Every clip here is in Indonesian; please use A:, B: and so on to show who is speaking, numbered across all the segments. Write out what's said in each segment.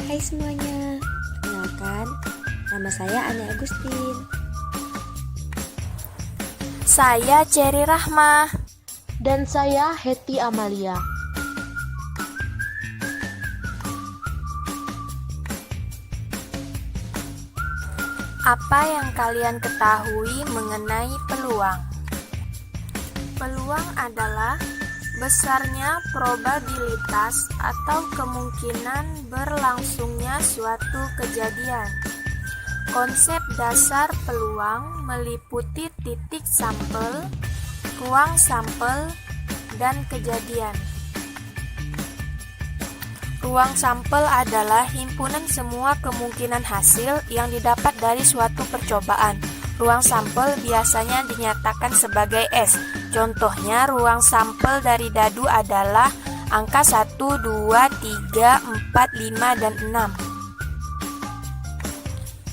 A: Hai semuanya, perkenalkan, nama saya Ani Agustin.
B: Saya Cherry Rahma.
C: Dan saya Hetty Amalia.
B: Apa yang kalian ketahui mengenai peluang? Peluang adalah besarnya probabilitas atau kemungkinan berlangsungnya suatu kejadian. Konsep dasar peluang meliputi titik sampel, ruang sampel, dan kejadian. Ruang sampel adalah himpunan semua kemungkinan hasil yang didapat dari suatu percobaan. Ruang sampel biasanya dinyatakan sebagai S. Contohnya, ruang sampel dari dadu adalah angka 1, 2, 3, 4, 5, dan 6.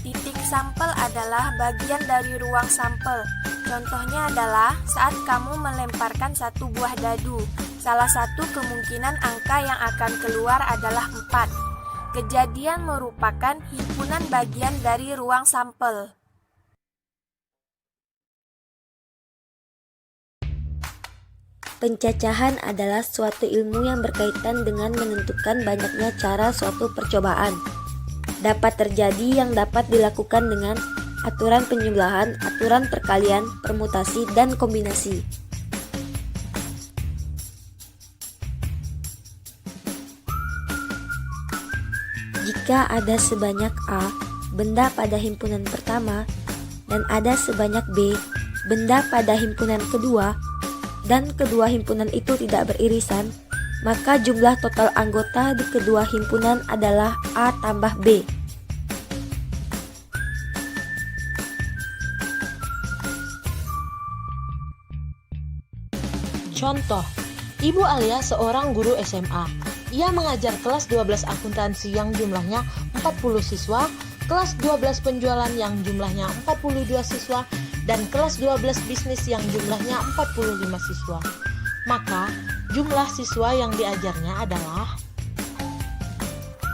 B: Titik sampel adalah bagian dari ruang sampel. Contohnya adalah saat kamu melemparkan satu buah dadu. Salah satu kemungkinan angka yang akan keluar adalah 4. Kejadian merupakan himpunan bagian dari ruang sampel.
A: Pencacahan adalah suatu ilmu yang berkaitan dengan menentukan banyaknya cara suatu percobaan. Dapat terjadi yang dapat dilakukan dengan aturan penjumlahan, aturan perkalian, permutasi, dan kombinasi. Jika ada sebanyak A benda pada himpunan pertama dan ada sebanyak B benda pada himpunan kedua, dan kedua himpunan itu tidak beririsan, maka jumlah total anggota di kedua himpunan adalah A tambah B.
C: Contoh, Ibu Alia seorang guru SMA. Ia mengajar kelas 12 akuntansi yang jumlahnya 40 siswa, kelas 12 penjualan yang jumlahnya 42 siswa, dan kelas 12 bisnis yang jumlahnya 45 siswa. Maka, jumlah siswa yang diajarnya adalah...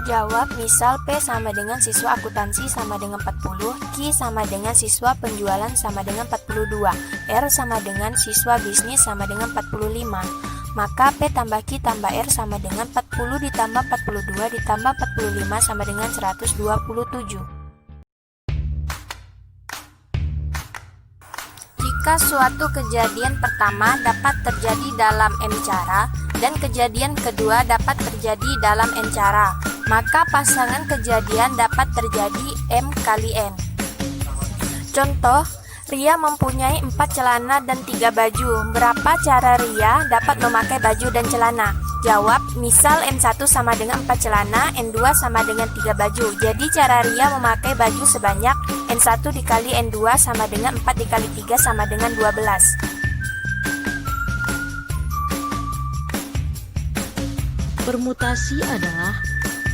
B: Jawab, misal P sama dengan siswa akuntansi sama dengan 40, Q sama dengan siswa penjualan sama dengan 42, R sama dengan siswa bisnis sama dengan 45. Maka P tambah Q tambah R sama dengan 40 ditambah 42 ditambah 45 sama dengan 127. Jika suatu kejadian pertama dapat terjadi dalam M cara dan kejadian kedua dapat terjadi dalam N cara, maka pasangan kejadian dapat terjadi M kali N. Contoh, Ria mempunyai 4 celana dan 3 baju. Berapa cara Ria dapat memakai baju dan celana? Jawab, misal N1 sama dengan 4 celana, N2 sama dengan 3 baju. Jadi cara Ria memakai baju sebanyak N1 dikali N2 sama dengan 4 dikali 3 sama dengan 12.
C: Permutasi adalah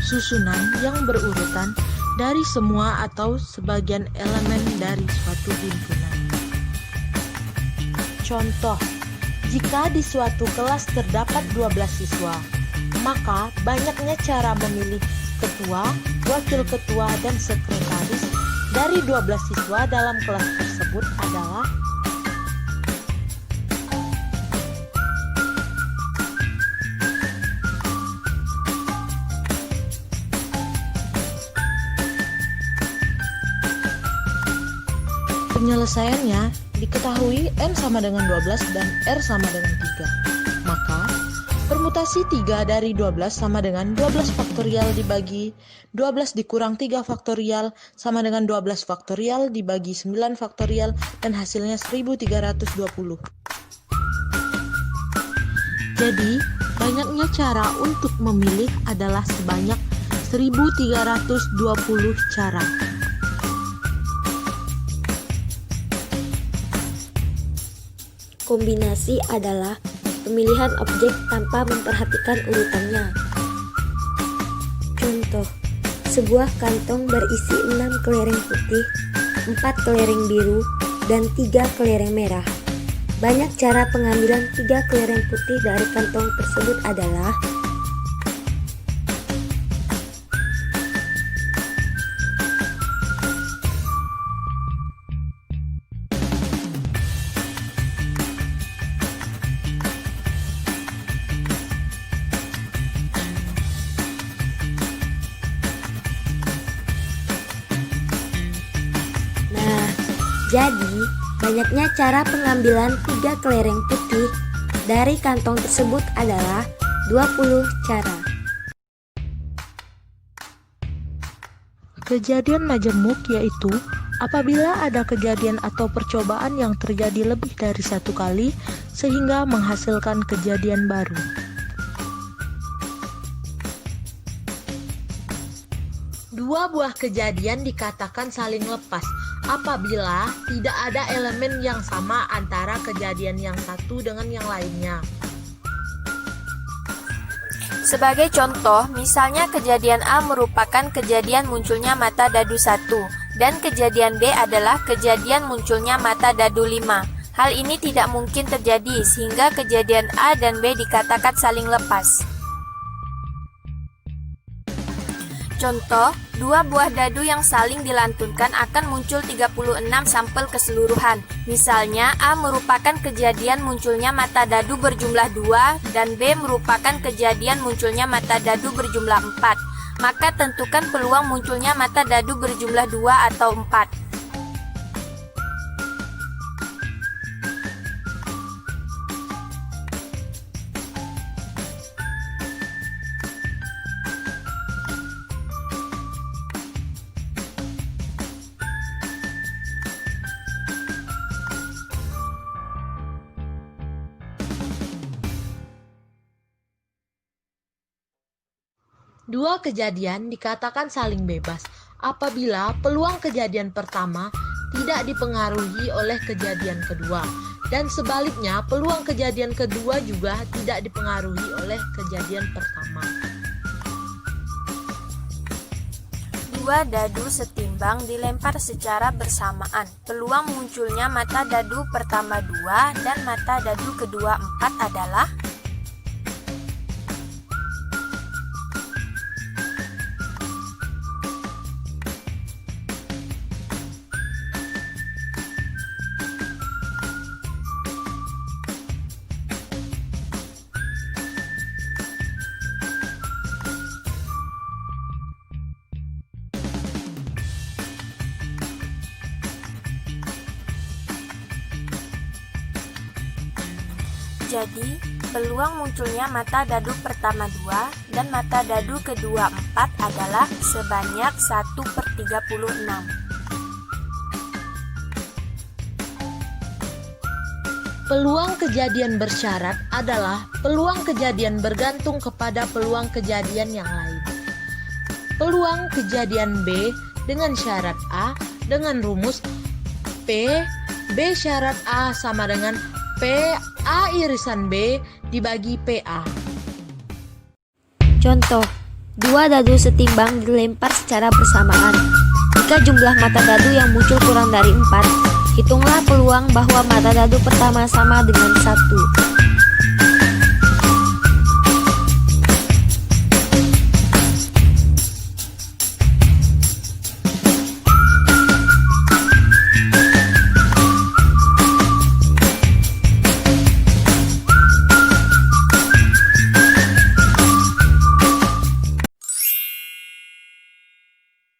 C: susunan yang berurutan dari semua atau sebagian elemen dari suatu himpunan. Contoh, jika di suatu kelas terdapat 12 siswa, maka banyaknya cara memilih ketua, wakil ketua, dan sekretaris dari 12 siswa dalam kelas tersebut adalah... Penyelesaiannya diketahui N sama dengan 12 dan R sama dengan 3. Maka, permutasi 3 dari 12 sama dengan 12 faktorial dibagi 12 dikurang 3 faktorial sama dengan 12 faktorial dibagi 9 faktorial dan hasilnya 1320. Jadi, banyaknya cara untuk memilih adalah sebanyak 1320 cara.
A: Kombinasi adalah pemilihan objek tanpa memperhatikan urutannya. Contoh, sebuah kantong berisi 6 kelereng putih, 4 kelereng biru, dan 3 kelereng merah. Banyak cara pengambilan 3 kelereng putih dari kantong tersebut adalah Jadi, banyaknya cara pengambilan 3 kelereng putih dari kantong tersebut adalah 20 cara.
C: Kejadian majemuk yaitu apabila ada kejadian atau percobaan yang terjadi lebih dari satu kali sehingga menghasilkan kejadian baru. Dua buah kejadian dikatakan saling lepas apabila tidak ada elemen yang sama antara kejadian yang satu dengan yang lainnya.
B: Sebagai contoh, misalnya kejadian A merupakan kejadian munculnya mata dadu 1 dan kejadian B adalah kejadian munculnya mata dadu 5. Hal ini tidak mungkin terjadi sehingga kejadian A dan B dikatakan saling lepas. Contoh, dua buah dadu yang saling dilantunkan akan muncul 36 sampel keseluruhan. Misalnya, A merupakan kejadian munculnya mata dadu berjumlah 2 dan B merupakan kejadian munculnya mata dadu berjumlah 4. Maka tentukan peluang munculnya mata dadu berjumlah 2 atau 4.
C: Dua kejadian dikatakan saling bebas apabila peluang kejadian pertama tidak dipengaruhi oleh kejadian kedua dan sebaliknya peluang kejadian kedua juga tidak dipengaruhi oleh kejadian pertama.
B: Dua dadu setimbang dilempar secara bersamaan. Peluang munculnya mata dadu pertama 2 dan mata dadu kedua 4 adalah Jadi, peluang munculnya mata dadu pertama 2 dan mata dadu kedua 4 adalah sebanyak 1/36.
C: Peluang kejadian bersyarat adalah peluang kejadian bergantung kepada peluang kejadian yang lain. Peluang kejadian B dengan syarat A dengan rumus P B syarat A sama dengan P A irisan B dibagi PA.
A: Contoh, 2 dadu setimbang dilempar secara bersamaan. Jika jumlah mata dadu yang muncul kurang dari 4, hitunglah peluang bahwa mata dadu pertama sama dengan 1.